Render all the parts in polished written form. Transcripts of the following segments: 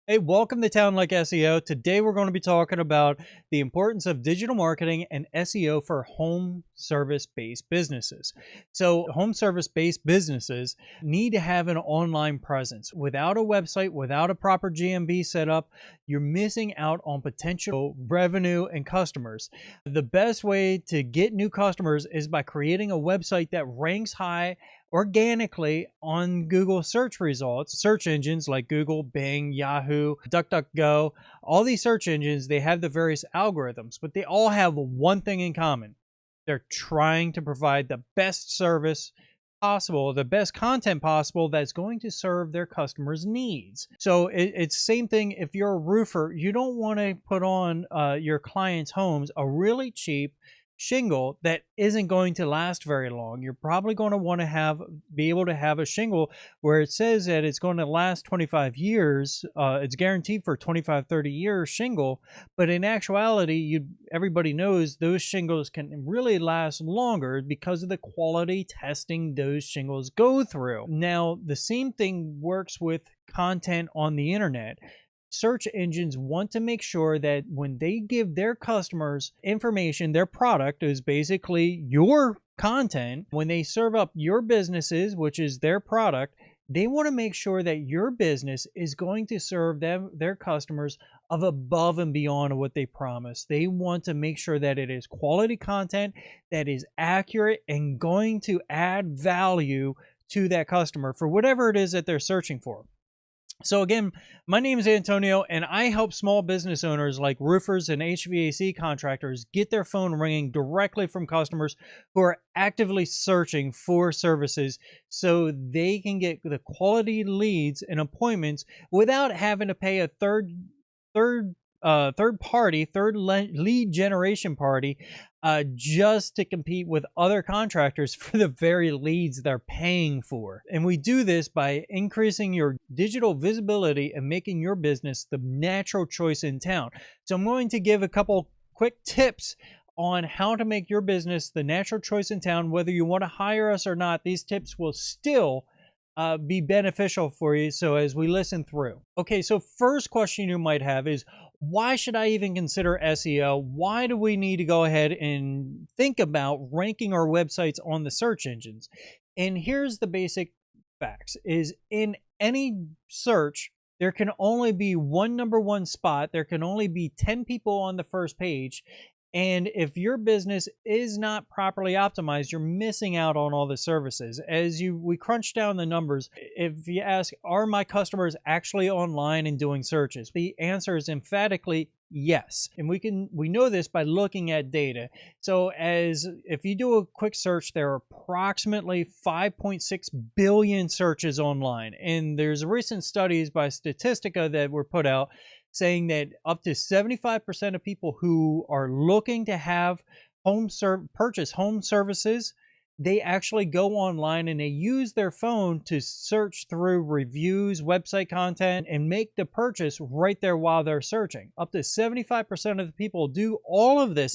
Hey, welcome to Town Like SEO. Today we're going to be talking about the importance of digital marketing and SEO for home service-based businesses. So, home service-based businesses need to have an online presence. Without a website, without a proper GMB setup, you're missing out on potential revenue and customers. The best way to get new customers is by creating a website that ranks high organically on Google search results. Search engines like Google, Bing, Yahoo, DuckDuckGo, all these search engines, they have the various algorithms, but they all have one thing in common. They're trying to provide the best service possible, the best content possible that's going to serve their customers' needs. So it's same thing if you're a roofer, you don't want to put on your clients' homes a really cheap shingle that isn't going to last very long. You're probably going to want to be able to have a shingle where it says that it's going to last 25 years. It's guaranteed for 25, 30 years shingle, but in actuality, everybody knows those shingles can really last longer because of the quality testing those shingles go through. Now, the same thing works with content on the internet. Search engines want to make sure that when they give their customers information, their product is basically your content. When they serve up your businesses, which is their product, they want to make sure that your business is going to serve them, their customers, of above and beyond what they promise. They want to make sure that it is quality content that is accurate and going to add value to that customer for whatever it is that they're searching for. So again, my name is Antonio, and I help small business owners like roofers and HVAC contractors get their phone ringing directly from customers who are actively searching for services so they can get the quality leads and appointments without having to pay a third lead generation party just to compete with other contractors for the very leads they're paying for. And we do this by increasing your digital visibility and making your business the natural choice in town. So I'm going to give a couple quick tips on how to make your business the natural choice in town. Whether you want to hire us or not, these tips will still be beneficial for you. So as we listen through. Okay, so first question you might have is, why should I even consider SEO? Why do we need to go ahead and think about ranking our websites on the search engines? And here's the basic facts is in any search, there can only be one number one spot. There can only be 10 people on the first page. And if your business is not properly optimized, you're missing out on all the services. We crunch down the numbers, if you ask, are my customers actually online and doing searches? The answer is emphatically yes. And we know this by looking at data. So if you do a quick search, there are approximately 5.6 billion searches online. And there's recent studies by Statistica that were put out saying that up to 75% of people who are looking to have purchase home services, they actually go online and they use their phone to search through reviews, website content, and make the purchase right there while they're searching. Up to 75% of the people do all of this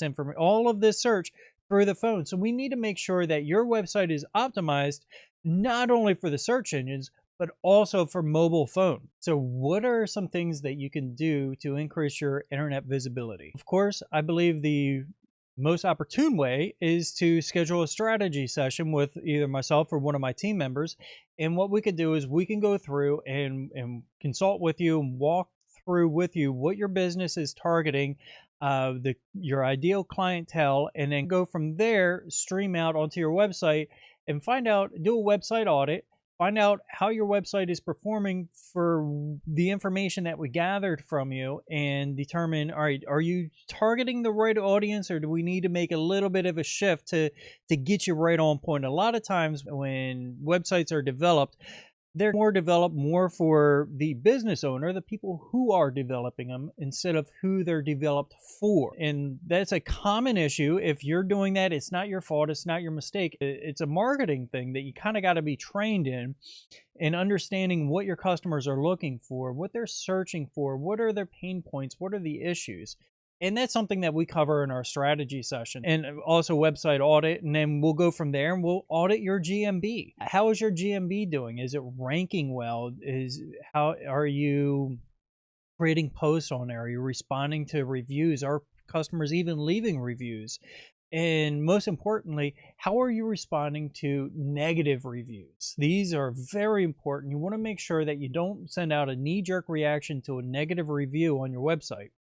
search through the phone. So we need to make sure that your website is optimized not only for the search engines, but also for mobile phone. So what are some things that you can do to increase your internet visibility? Of course, I believe the most opportune way is to schedule a strategy session with either myself or one of my team members. And what we could do is we can go through and consult with you and walk through with you what your business is targeting, your ideal clientele, and then go from there, stream out onto your website and do a website audit. Find out how your website is performing for the information that we gathered from you and determine, all right, are you targeting the right audience, or do we need to make a little bit of a shift to get you right on point? A lot of times when websites are developed, they're developed more for the business owner, the people who are developing them, instead of who they're developed for. And that's a common issue. If you're doing that, it's not your fault. It's not your mistake. It's a marketing thing that you kind of got to be trained in understanding what your customers are looking for, what they're searching for, what are their pain points, what are the issues. And that's something that we cover in our strategy session, and also website audit. And then we'll go from there and we'll audit your GMB. How is your GMB doing? Is it ranking well? How are you creating posts on there? Are you responding to reviews? Are customers even leaving reviews? And most importantly, how are you responding to negative reviews? These are very important. You want to make sure that you don't send out a knee-jerk reaction to a negative review on your website.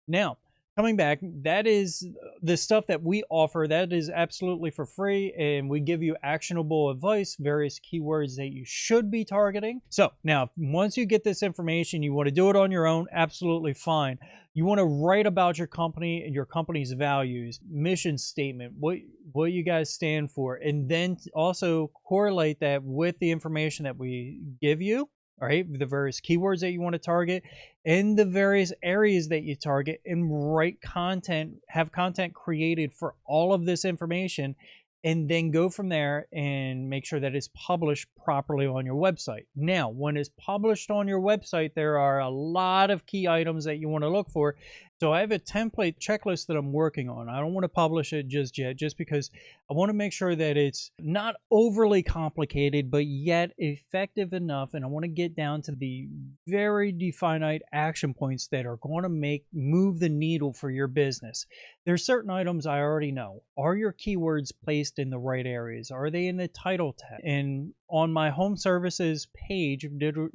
Now, coming back, that is the stuff that we offer. That is absolutely for free, and we give you actionable advice, various keywords that you should be targeting. So now, once you get this information, you want to do it on your own, absolutely fine. You want to write about your company and your company's values, mission statement, what you guys stand for, and then also correlate that with the information that we give you. All right, the various keywords that you want to target and the various areas that you target, and write content, have content created for all of this information, and then go from there and make sure that it's published properly on your website. Now, when it's published on your website, there are a lot of key items that you want to look for. So I have a template checklist that I'm working on. I don't want to publish it just yet, just because I want to make sure that it's not overly complicated, but yet effective enough. And I want to get down to the very definite action points that are going to move the needle for your business. There's certain items I already know. Are your keywords placed in the right areas? Are they in the title tag? And on my home services page,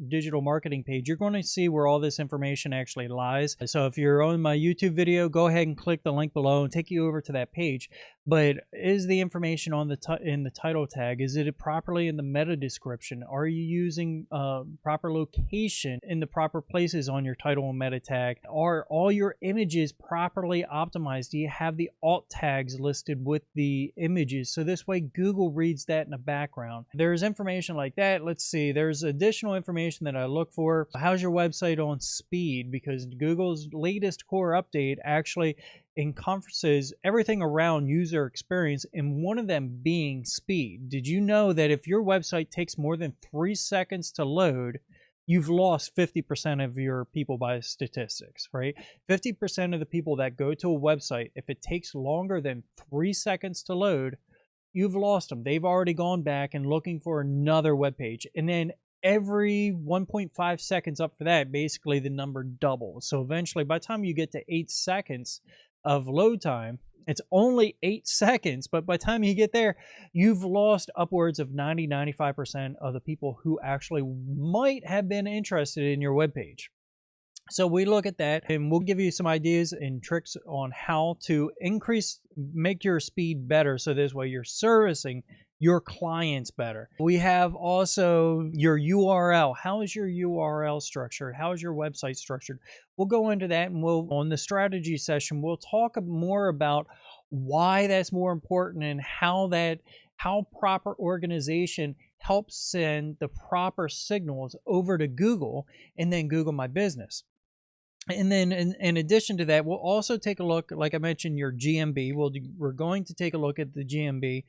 digital marketing page, you're going to see where all this information actually lies. So if you're on my YouTube video, go ahead and click the link below and take you over to that page. But is the information on in the title tag, is it properly in the meta description? Are you using proper location in the proper places on your title and meta tag? Are all your images properly optimized? Do you have the alt tags listed with the images? So this way Google reads that in the background. There's information like that. Let's see, there's additional information that I look for. How's your website on speed? Because Google's latest core update actually encompasses everything around user experience, and one of them being speed. Did you know that if your website takes more than 3 seconds to load, you've lost 50% of your people by statistics, right? 50% of the people that go to a website, if it takes longer than 3 seconds to load, you've lost them. They've already gone back and looking for another web page. And then every 1.5 seconds up for that, basically the number doubles. So eventually, by the time you get to 8 seconds of load time, it's only 8 seconds, but by the time you get there, you've lost upwards of 90-95% of the people who actually might have been interested in your webpage. So we look at that, and we'll give you some ideas and tricks on how to make your speed better, so this way you're servicing your clients better. We have also your URL. How is your URL structured? How is your website structured? We'll go into that, and on the strategy session, we'll talk more about why that's more important and how proper organization helps send the proper signals over to Google and then Google My Business. And then in addition to that, we'll also take a look, like I mentioned, your GMB. We're going to take a look at the GMB.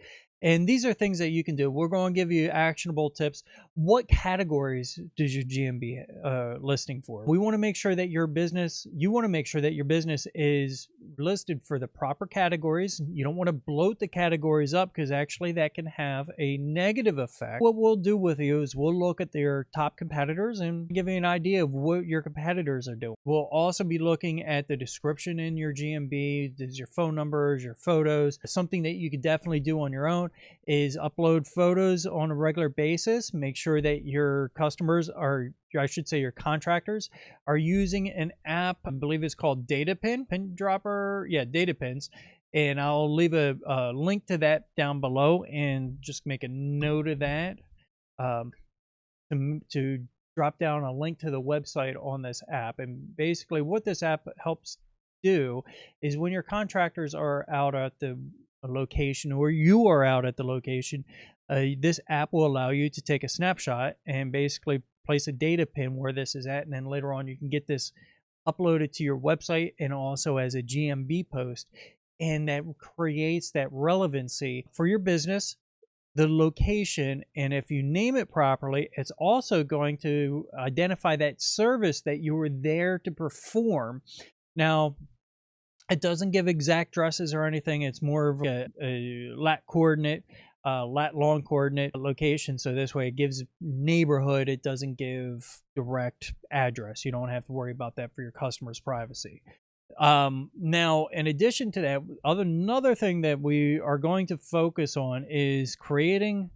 And these are things that you can do. We're going to give you actionable tips. What categories does your GMB listing for? We want to make sure that you want to make sure that your business is listed for the proper categories. You don't want to bloat the categories up, because actually that can have a negative effect. What we'll do with you is we'll look at their top competitors and give you an idea of what your competitors are doing. We'll also be looking at the description in your GMB. There's your phone numbers, your photos. Something that you could definitely do on your own is upload photos on a regular basis. Make sure that your customers I should say your contractors are using an app. I believe it's called Pin Dropper. Yeah, Data Pins. And I'll leave a link to that down below, and just make a note of that to drop down a link to the website on this app. And basically what this app helps do is, when your contractors are out at the location, or you are out at the location, this app will allow you to take a snapshot and basically place a data pin where this is at, and then later on you can get this uploaded to your website and also as a GMB post, and that creates that relevancy for your business, the location, and if you name it properly, it's also going to identify that service that you were there to perform. Now, it doesn't give exact addresses or anything. It's more of a lat coordinate lat long coordinate location, so this way it gives neighborhood, it doesn't give direct address. You don't have to worry about that for your customers' privacy. Now, in addition to that, another thing that we are going to focus on is creating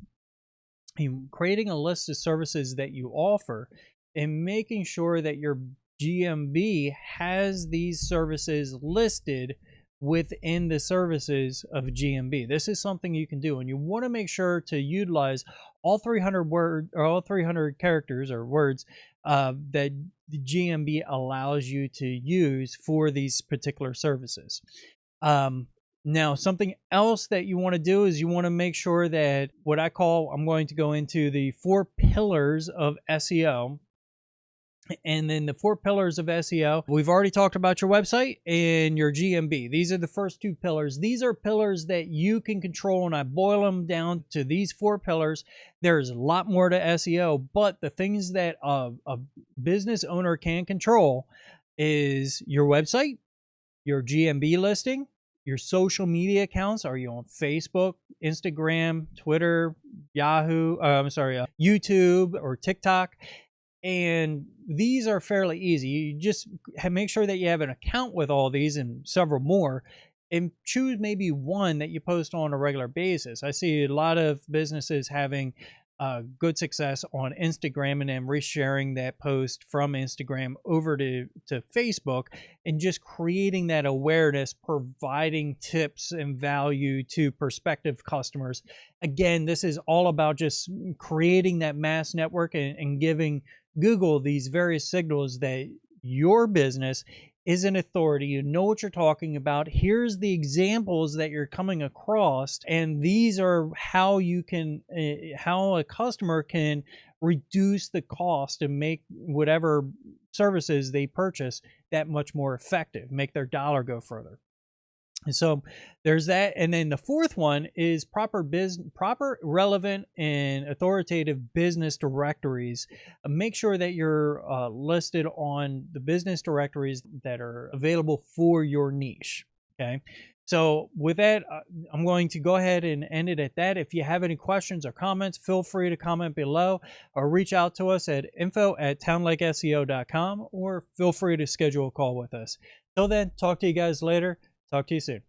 a list of services that you offer and making sure that your GMB has these services listed within the services of GMB. This is something you can do, and you want to make sure to utilize all 300 characters or words that the GMB allows you to use for these particular services. Now, something else that you want to do is you want to make sure that I'm going to go into the 4 pillars of SEO. And then the 4 pillars of SEO, we've already talked about your website and your GMB. These are the first 2 pillars. These are pillars that you can control, and I boil them down to these 4 pillars. There's a lot more to SEO, but the things that a business owner can control is your website, your GMB listing, your social media accounts. Are you on Facebook, Instagram, Twitter, YouTube, or TikTok? And these are fairly easy. You just make sure that you have an account with all these and several more, and choose maybe one that you post on a regular basis. I see a lot of businesses having good success on Instagram and then resharing that post from Instagram over to Facebook and just creating that awareness, providing tips and value to prospective customers. Again, this is all about just creating that mass network and giving Google these various signals that your business is an authority. You know what you're talking about. Here's the examples that you're coming across, and these are how you can, how a customer can reduce the cost and make whatever services they purchase that much more effective, make their dollar go further. So there's that. And then the 4th one is proper, relevant, and authoritative business directories. Make sure that you're listed on the business directories that are available for your niche. Okay. So with that, I'm going to go ahead and end it at that. If you have any questions or comments, feel free to comment below or reach out to us at info@townlakeseo.com, or feel free to schedule a call with us. Till then, talk to you guys later. Talk to you soon.